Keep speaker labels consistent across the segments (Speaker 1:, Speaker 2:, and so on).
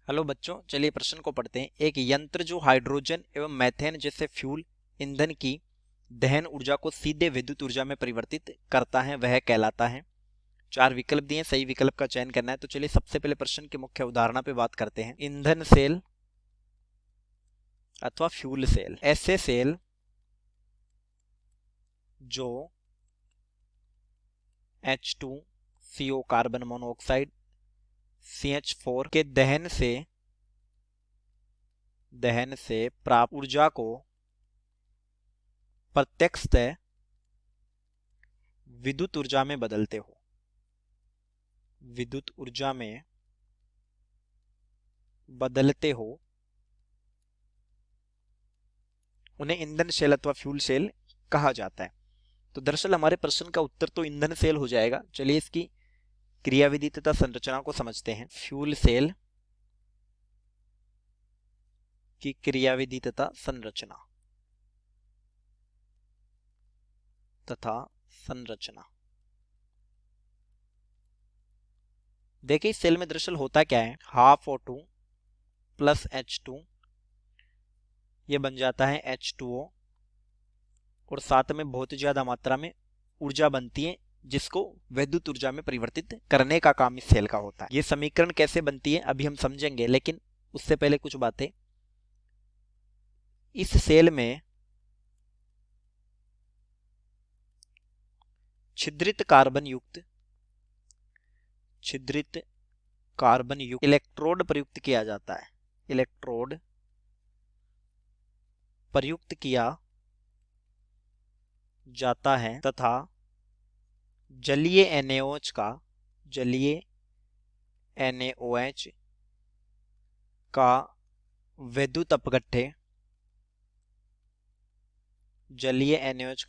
Speaker 1: Hello बच्चों, चलिए प्रश्न को पढ़ते हैं। एक यंत्र जो हाइड्रोजन एवं मैथेन जैसे फ्यूल ईंधन की दहन ऊर्जा को सीधे विद्युत ऊर्जा में परिवर्तित करता है, वह कहलाता है। चार विकल्प दिए, सही विकल्प का चयन करना है। तो चलिए सबसे पहले प्रश्न के मुख्य उदाहरण पे बात करते हैं। ईंधन सेल अथवा फ्यूल सेल, ऐसे सेल जो H2CO कार्बन मोनोऑक्साइड CH4 के दहन से प्राप्त ऊर्जा को प्रत्यक्षतः विद्युत ऊर्जा में बदलते हो, विद्युत ऊर्जा में बदलते हो, उन्हें ईंधन सेल अथवा फ्यूल सेल कहा जाता है। तो दरअसल हमारे प्रश्न का उत्तर तो ईंधन सेल हो जाएगा। चलिए इसकी क्रियाविधि तथा संरचना को समझते हैं। फ्यूल सेल की क्रियाविधि तथा संरचना देखिए इस सेल में दरअसल होता क्या है, हाफ O2 प्लस H2 ये बन जाता है H2O और साथ में बहुत ज्यादा मात्रा में ऊर्जा बनती है, जिसको विद्युत ऊर्जा में परिवर्तित करने का काम इस सेल का होता है। ये समीकरण कैसे बनती है अभी हम समझेंगे, लेकिन उससे पहले कुछ बातें। इस सेल में छिद्रित कार्बन युक्त इलेक्ट्रोड प्रयुक्त किया जाता है। इलेक्ट्रोड प्रयुक्त किया जाता है तथा जलीय NaOH का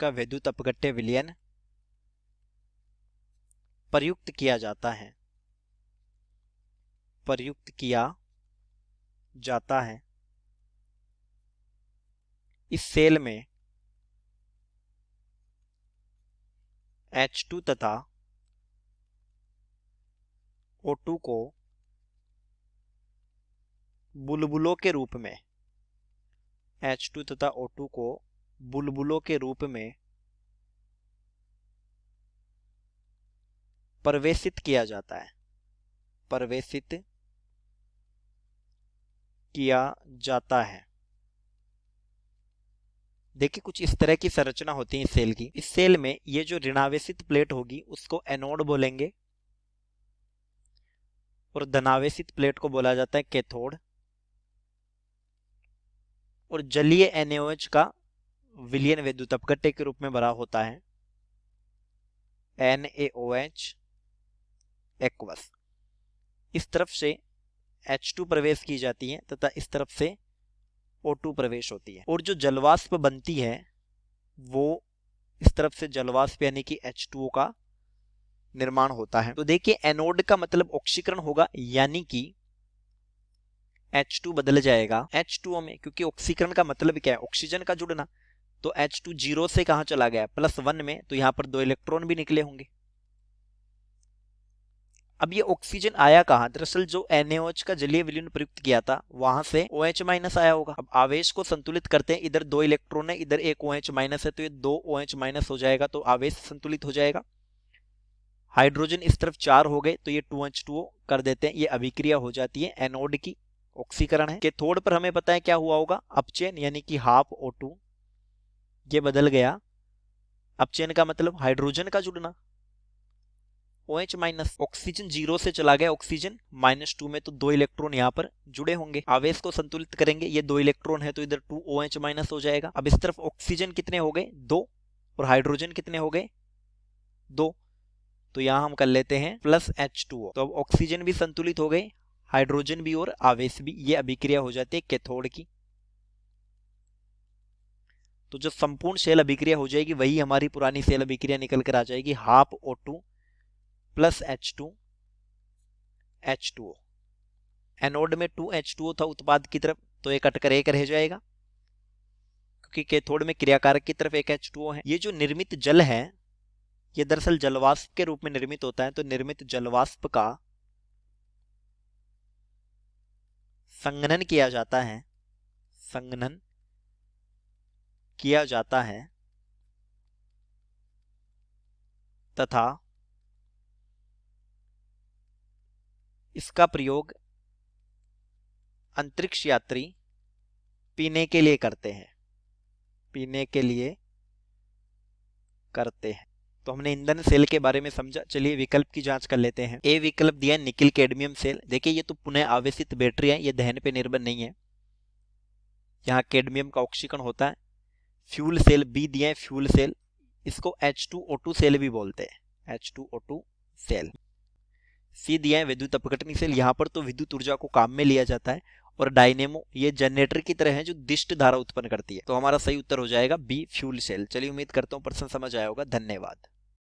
Speaker 1: विद्युत अपघट्य विलयन प्रयुक्त किया जाता है। इस सेल में H2 तथा O2 को बुलबुलों के रूप में H2 तथा O2 को बुलबुलों के रूप में प्रवेशित किया जाता है। देखिए कुछ इस तरह की संरचना होती है इस सेल की। इस सेल में ये जो ऋणावेशित प्लेट होगी उसको एनोड बोलेंगे और धनावेशित प्लेट को बोला जाता है कैथोड। और जलीय NaOH का विलयन विद्युत अपघट्य के रूप में भरा होता है NaOH एक्वस। इस तरफ से H2 प्रवेश की जाती है तथा इस तरफ से O2 प्रवेश होती है, और जो जलवाष्प बनती है वो इस तरफ से जलवाष्प यानी कि H2O का निर्माण होता है। तो देखिए एनोड का मतलब ऑक्सीकरण होगा, यानी कि H2 बदल जाएगा H2O में, क्योंकि ऑक्सीकरण का मतलब क्या है, ऑक्सीजन का जुड़ना। तो H2 जीरो से कहां चला गया, +1 में, तो यहां पर 2 इलेक्ट्रॉन भी निकले होंगे। अब ये ऑक्सीजन आया कहां, दरअसल जो NaOH का जलीय विलयन प्रयुक्त किया था वहां से OH- आया होगा। अब आवेश को संतुलित करते हैं, इधर 2 इलेक्ट्रॉन है, इधर एक OH- है, तो ये 2 OH- हो जाएगा, तो आवेश संतुलित हो जाएगा। हाइड्रोजन इस तरफ 4 हो गए, तो ये 2H2O कर देते हैं, ये अभिक्रिया हो जाती है एनोड की, ऑक्सीकरण है। कैथोड पर हमें पता है क्या हुआ होगा, अपचयन, यानी कि हाफ O2 ये बदल गया। अपचयन का मतलब हाइड्रोजन का जुड़ना, OH-, ऑक्सीजन जीरो से चला गया, ऑक्सीजन -2 में, तो 2 इलेक्ट्रॉन यहाँ पर जुड़े होंगे। आवेश को संतुलित करेंगे, ये 2 इलेक्ट्रॉन है तो इधर 2 OH- हो जाएगा। अब इस तरफ ऑक्सीजन कितने हो गए, 2, और हाइड्रोजन कितने हो गए, 2, तो यहां हम कर लेते हैं +H2O। तो अब ऑक्सीजन भी संतुलित हो गए, हाइड्रोजन भी और आवेश भी, ये अभिक्रिया हो जाती है कैथोड की। तो जो संपूर्ण सेल अभिक्रिया हो जाएगी वही हमारी पुरानी सेल अभिक्रिया निकल कर आ जाएगी, half O2 plus H2O। Anode में 2H2O था उत्पाद की तरफ, तो एक कटकर एक रह जाएगा, क्योंकि कैथोड में क्रियाकारक की तरफ एक H2O है। ये जो निर्मित जल है ये दरअसल जलवाष्प के रूप में निर्मित होता है, तो निर्मित जलवाष्प का संघनन किया जाता है, संघनन किया जाता है तथा इसका प्रयोग अंतरिक्ष यात्री पीने के लिए करते हैं, पीने के लिए करते हैं। तो हमने ईंधन सेल के बारे में समझा। चलिए विकल्प की जांच कर लेते हैं। ए विकल्प दिया है निकिल कैडमियम सेल। देखिए ये तो पुनः आवेशित बैटरी है, ये दहन पे निर्भर नहीं है, यहाँ कैडमियम का ऑक्सीकरण होता है। फ्यूल सेल बी दिया है, फ्यूल सेल, इसको H2O2 सेल भी बोलते हैं, H2O2 सेल। सी दिया है विद्युत अपघटनी सेल, यहाँ पर तो विद्युत ऊर्जा को काम में लिया जाता है। और डायनेमो ये जनरेटर की तरह है जो दिष्ट धारा उत्पन्न करती है। तो हमारा सही उत्तर हो जाएगा बी फ्यूल सेल। चलिए उम्मीद करता हूँ प्रश्न समझ आया होगा। धन्यवाद।